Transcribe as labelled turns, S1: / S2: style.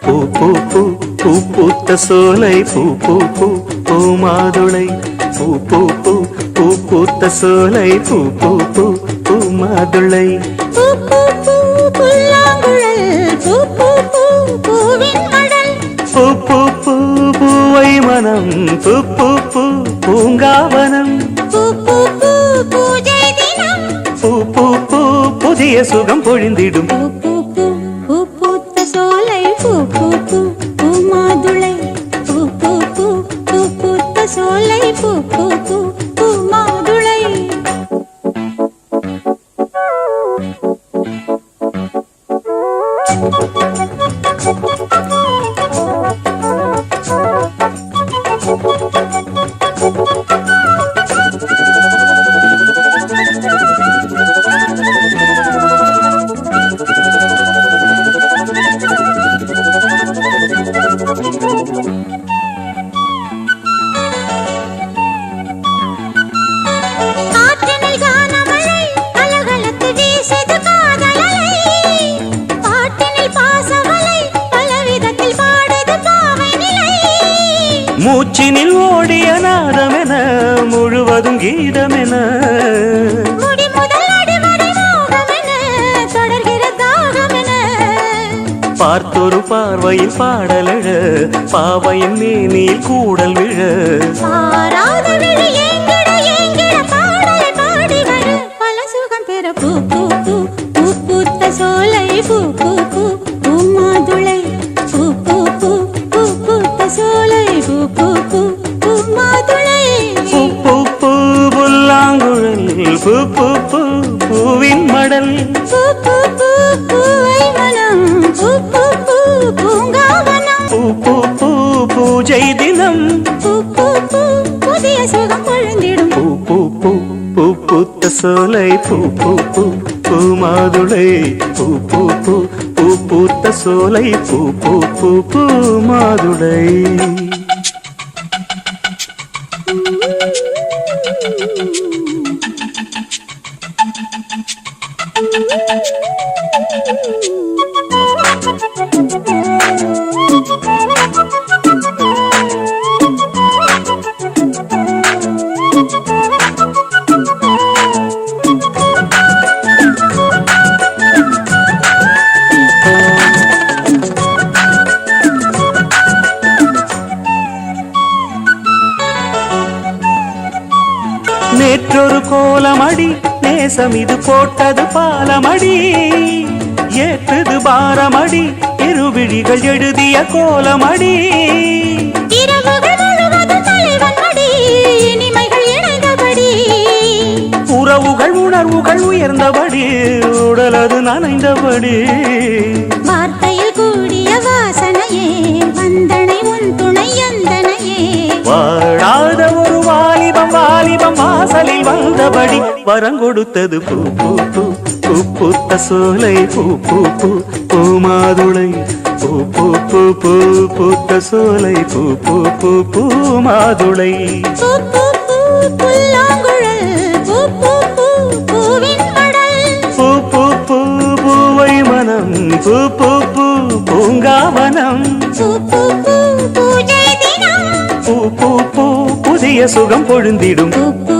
S1: பூ பூ பூ பூ பூத்த சோலை பூ பூ பூ பூ மாதுளை பூ பூ பூ பூ பூத்த சோலை பூ பூ பூ பூ மாதுளை
S2: பூ பூ பூ புல்லாங்குழல் பூ பூ பூ பூவின் மடல்
S1: பூ பூ பூ பூவை மனம் பூ பூ பூ பூங்காவனம்
S2: பூ பூ பூ பூஜை தினம்
S1: பூ பூ பூ புதிய சுகம் பொழிந்திடும்
S2: பூ பூ பூ பூ பூத்த சோலை பூ பூ பூ பூ மாதுளை பூ பூ பூ பூ பூத்த சோலை பூ பூ பூ பூ மாதுளை காற்றினில் கானமழை கலகலத்து வீசுது காதலலை பாட்டினில் பாசவலை பலவிதத்தில் பாடுது பாவை நிலை
S1: மூச்சினில் ஓடிய நாதமென முழுவதும் கீதமென
S2: முடி முதல் அடிவரை மோகமென தொடர்கிற தாகமென
S1: பார்த்தொரு பார்வையில் பாடலழ பாவையின் மேனில் கூடல் விழ
S2: பாராத விழி ஏங்கிட ஏங்கிட பாடலை பாடி வர பல சுகம் பெற பூ பூ பூ பூ பூத்த சோலை பூ பூ பூ பூ மாதுளை பூ பூ பூ பூ பூத்த சோலை பூ பூ பூ பூ மாதுளை
S1: பூ பூ பூ புல்லாங்குழல் பூ பூ பூ பூவின் மடல்
S2: பூ பூ பூ பூவை மனம் பூ பூ பூ பூங்காவனம்
S1: பூ பூ பூ பூஜை தினம்
S2: பூ பூ பூ புதிய சுகம் பொழுந்திடும்
S1: பூ பூ பூ பூ பூத்த சோலை பூ பூ பூ பூ மாதுளை பூ பூ பூ பூ பூத்த சோலை பூ பூ பூ பூ மாதுளை நேற்றொரு கோலமடி நேசம் இது போட்டது பாலமடி ஏற்றது பாரமடி இருவிழிகள் எழுதிய கோலமடி
S2: இரவுகள் முழுவதும் தலைவன் மடி இனிமைகள் இணைந்தபடி
S1: உறவுகள் உணர்வுகள் உயர்ந்தபடி உடலது நனைந்தபடி
S2: வார்த்தையில் கூடிய வாசனையே வந்தனை உன் துணை எந்தனையே
S1: வாழாத ஒரு வாலிபம் வாலிபம் வாசலில் வந்தபடி வரங்கொடுத்தது பூ பூ பூ பூ பூத்த சோலை பூ பூ பூ பூ மாதுளை பூ பூ பூ பூ பூத்த சோலை பூ பூ பூ பூ மாதுளை
S2: பூ பூ பூ புல்லாங்குழல் பூ பூ பூ பூவின் மடல்
S1: பூ பூ பூ பூவை மனம் பூ பூ பூ பூங்காவனம்
S2: பூ பூ பூ பூஜை தினம்
S1: பூ பூ பூ புதிய சுகம் பொழுந்திடும்
S2: பூ பூ